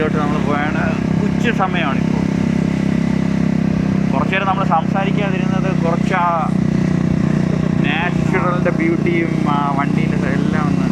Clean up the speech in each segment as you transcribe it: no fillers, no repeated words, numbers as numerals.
വഴിയിലോട്ട് നമ്മൾ പോയാണ്. ഉച്ച സമയമാണിപ്പോൾ. കുറച്ചു നേരം നമ്മൾ സംസാരിക്കാതിരുന്നത് കുറച്ച് ആ നാച്ചുറലിൻ്റെ ബ്യൂട്ടിയും ആ വണ്ടീൻ്റെ എല്ലാം ഒന്ന്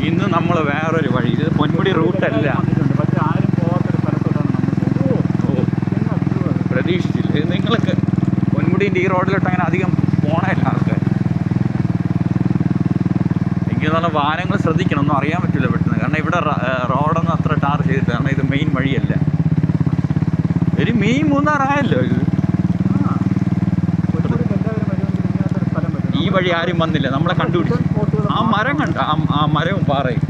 ഇന്ന് നമ്മൾ വേറൊരു വഴി. ഇത് പൊന്മുടി റൂട്ടല്ല. പ്രതീക്ഷിച്ചില്ല. ഇത് നിങ്ങൾക്ക് പൊന്മുടീൻ്റെ ഈ റോഡിലോട്ട് അങ്ങനെ അധികം പോണല്ല ആൾക്കാർ. എനിക്ക് തോന്നുന്നു വാഹനങ്ങൾ ശ്രദ്ധിക്കണം, ഒന്നും അറിയാൻ പറ്റില്ല പെട്ടെന്ന്. കാരണം ഇവിടെ റോഡൊന്നും അത്ര ടാർ ചെയ്തിട്ട്, കാരണം ഇത് മെയിൻ വഴിയല്ല. ഒരു മെയിൻ മൂന്നാറായല്ലോ ഇത്. ഈ വഴി ആരും വന്നില്ല, നമ്മളെ കണ്ടുപിടിച്ചു. ആ മരം കണ്ട, ആ മരവും പാറയും.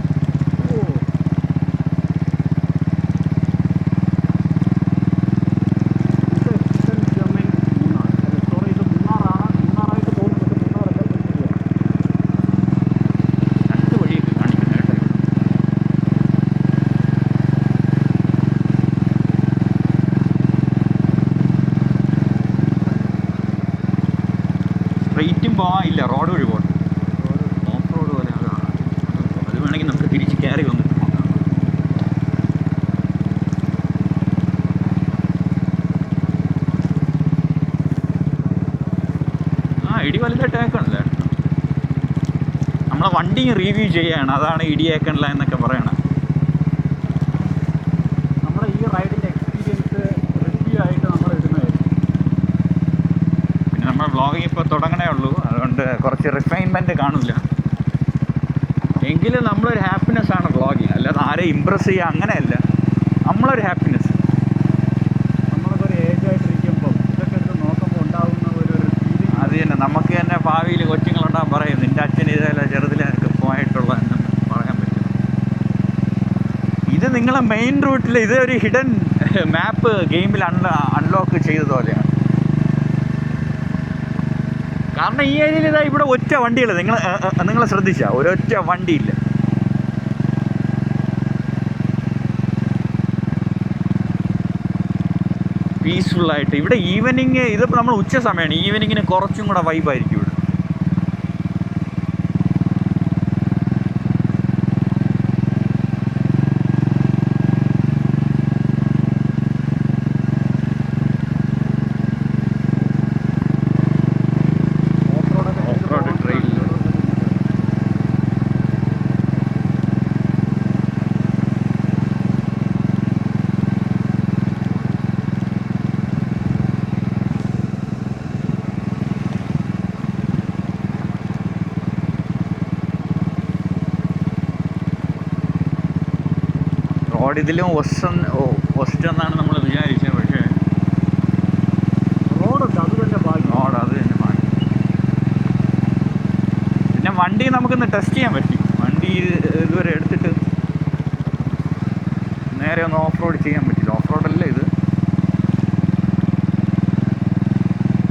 രണ്ട് വഴിയൊക്കെ കാണിക്കുന്ന കേട്ടോ. സ്ട്രെയിറ്റും പോവാനില്ല, റോഡ് വഴി പോകണം. ഓഫ് റോഡ് പോലെ അത് വേണമെങ്കിൽ നമുക്ക് തിരിച്ച് കയറി വന്നിട്ട് നോക്കാം. ഇടി വലുതായിട്ടേക്കണില്ല. നമ്മളെ വണ്ടി റിവ്യൂ ചെയ്യാണ്, അതാണ് ഇടിയേക്കണില്ല എന്നൊക്കെ പറയണം. നമ്മുടെ ഈ റൈഡിൻ്റെ എക്സ്പീരിയൻസ് റിവ്യൂ ആയിട്ട് നമ്മൾ ഇടുന്നത്. പിന്നെ നമ്മൾ വ്ളോഗിങ് ഇപ്പോൾ തുടങ്ങണേ ഉള്ളൂ, അതുകൊണ്ട് കുറച്ച് റിഫൈൻമെൻറ്റ് കാണില്ല. എങ്കിലും നമ്മളൊരു ഹാപ്പിനെസ് ആണ് വ്ളോഗിങ്, അല്ലാതെ ആരെയും ഇമ്പ്രസ് ചെയ്യുക അങ്ങനെയല്ല. നമ്മളൊരു ഹാപ്പിനെസ്. നമ്മളൊക്കെ ഒരു ഏജായിട്ടിരിക്കുമ്പോൾ ഇതൊക്കെ എടുത്ത് നോക്കുമ്പോൾ ഉണ്ടാകുന്ന ഒരു ഫീലിംഗ്. അത് തന്നെ. നമുക്ക് തന്നെ ഭാവിയിൽ കൊച്ചുങ്ങളുണ്ടാകാൻ പറയും, നിൻ്റെ അച്ഛൻ ഇതല്ല ചെറുതിലൊക്കെ പോയിട്ടുള്ള എന്ന് പറയാൻ പറ്റും. ഇത് നിങ്ങളെ മെയിൻ റൂട്ടിൽ ഇത് ഒരു ഹിഡൻ മാപ്പ് ഗെയിമിൽ അൺലോക്ക് ചെയ്തതുപോലെയാണ്. കാരണം ഈ ഏരിയയിൽ ഇതാ ഇവിടെ ഒറ്റ വണ്ടിയില്ല. നിങ്ങൾ ശ്രദ്ധിച്ചാൽ ഒരൊറ്റ വണ്ടിയില്ല. പീസ്ഫുള്ളായിട്ട് ഇവിടെ ഈവനിങ്, ഇതിപ്പോൾ നമ്മൾ ഉച്ച സമയമാണ്, ഈവനിങ്ങിന് കുറച്ചും കൂടെ വൈബായിരിക്കും ഇവിടെ. റോഡ് ഇതിലും ഒസ്റ്റ് എന്നാണ് നമ്മൾ വിചാരിച്ചത്. പക്ഷേ റോഡ് അത് തന്നെ ഭാഗ്യം. പിന്നെ വണ്ടി നമുക്കൊന്ന് ടെസ്റ്റ് ചെയ്യാൻ പറ്റി. വണ്ടി ഇതുവരെ എടുത്തിട്ട് നേരെ ഒന്ന് ഓഫ് റോഡ് ചെയ്യാൻ പറ്റില്ല. ഓഫ് റോഡല്ല ഇത്.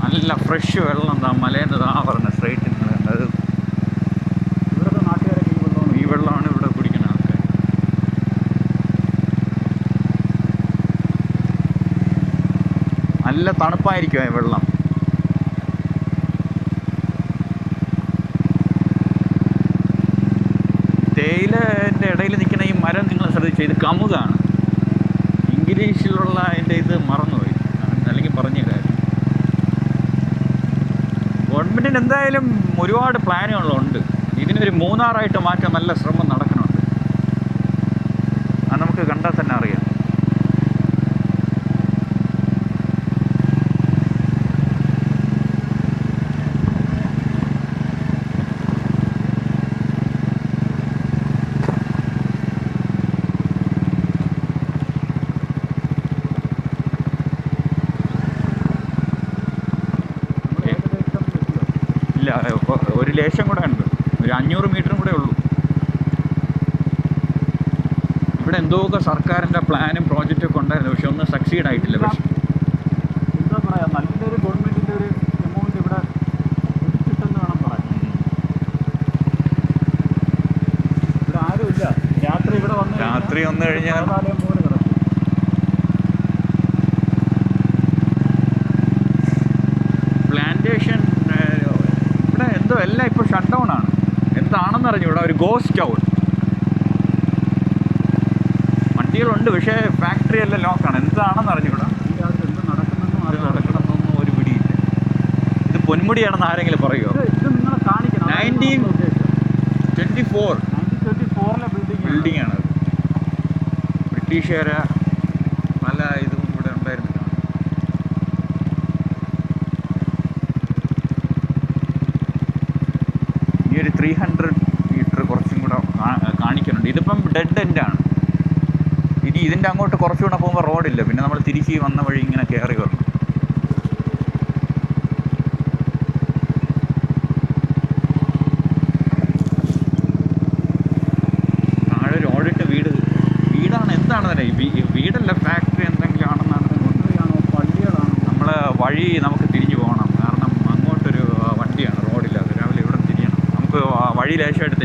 നല്ല ഫ്രഷ് വെള്ളം എന്താ മലേന്ന് പറഞ്ഞ സ്ട്രൈറ്റ് അത് ഇവിടുത്തെ നാട്ടുകാരൊക്കെ ഈ വെള്ളമാണ് ഇവിടെ കുടിക്കുന്ന ആൾക്കാർ. നല്ല തണുപ്പായിരിക്കും ഈ വെള്ളം. തേയിലൻ്റെ ഇടയിൽ നിൽക്കുന്ന ഈ മരം നിങ്ങൾ ശ്രദ്ധിച്ചു, ഇത് കമുകാണ്. ഇംഗ്ലീഷിലുള്ള അതിൻ്റെ ഇത് മറന്നുപോയി, അല്ലെങ്കിൽ പറഞ്ഞു തരാം. ഗവൺമെൻറ്റിന് എന്തായാലും ഒരുപാട് പ്ലാനുകളുണ്ട്. ഇതിനൊരു മൂന്നാറായിട്ട് മാറ്റാൻ നല്ല ശ്രമം നടക്കുന്നുണ്ട്. അത് നമുക്ക് കണ്ടാൽ തന്നെ അറിയാം. ഇല്ല, ഒരു ലേശം കൂടെ ഉണ്ട്, ഒരു 500 മീറ്ററും കൂടെ ഉള്ളൂ. ഇവിടെ എന്തൊക്കെ സർക്കാരിൻ്റെ പ്ലാനും പ്രോജക്റ്റൊക്കെ ഉണ്ടായിരുന്നു, പക്ഷെ ഒന്നും സക്സീഡ് ആയിട്ടില്ല. പക്ഷേ എന്താ പറയുക, നല്ലൊരു ഗവൺമെൻറ്റിൻ്റെ ഒരു എമൗണ്ട് ഇവിടെ കിട്ടുമെന്ന് വേണം പറയാൻ. ഇവിടെ ആരുമില്ല. രാത്രി ഇവിടെ വന്ന് രാത്രി വന്നു കഴിഞ്ഞാൽ പോലെ കിടക്കും. പ്ലാന്റേഷൻ ഇവിടെ എന്തോ എല്ലാം ഇപ്പോൾ ഷട്ട് ഡൗൺ ആണ്. എന്താണെന്ന് അറിഞ്ഞൂടാ, ഒരു ഗോസ്റ്റ് ടൗൺ. വണ്ടികളുണ്ട്, പക്ഷേ ഫാക്ടറി എല്ലാം ലോക്കാണ്. എന്താണെന്ന് അറിഞ്ഞൂടാ, എന്ത് നടക്കുന്നെന്നും അത് നടക്കണമെന്നൊന്നും ഒരു പിടിയില്ല. ഇത് പൊന്മുടിയാണെന്ന് ആരെങ്കിലും പറയുമോ? ഇത് നിങ്ങളെ കാണിക്കണം. 1924 ബിൽഡിംഗ് ആണ്. ബ്രിട്ടീഷുകാരെ പല ഇതും ഇവിടെ ഉണ്ടായിരുന്നു. ഈ ഒരു 300 മീറ്റർ കുറച്ചും കൂടെ കാണിക്കുന്നുണ്ട്. ഇതിപ്പം ഡെഡ് എൻഡാണ്. ഇനി ഇതിൻ്റെ അങ്ങോട്ട് കുറച്ചുകൂടെ പോകുമ്പോൾ റോഡില്ല, പിന്നെ നമ്മൾ തിരിച്ച് വന്ന വഴി ഇങ്ങനെ കയറി വരണം. താഴെ ഒരു ഓടിട്ട വീടാണ്. എന്താണെന്നല്ലേ, വീടല്ല, ഫാക്ടറി എന്തെങ്കിലും ആണെന്നാണ്. പള്ളികളാണ്. നമ്മൾ വഴി നമുക്ക് തിരിഞ്ഞു പോകണം, കാരണം അങ്ങോട്ടൊരു വണ്ടിയാണ്, റോഡില്ല. അത് രാവിലെ ഇവിടെ തിരിയണം. നമുക്ക് വഴി ലേശമായിട്ട്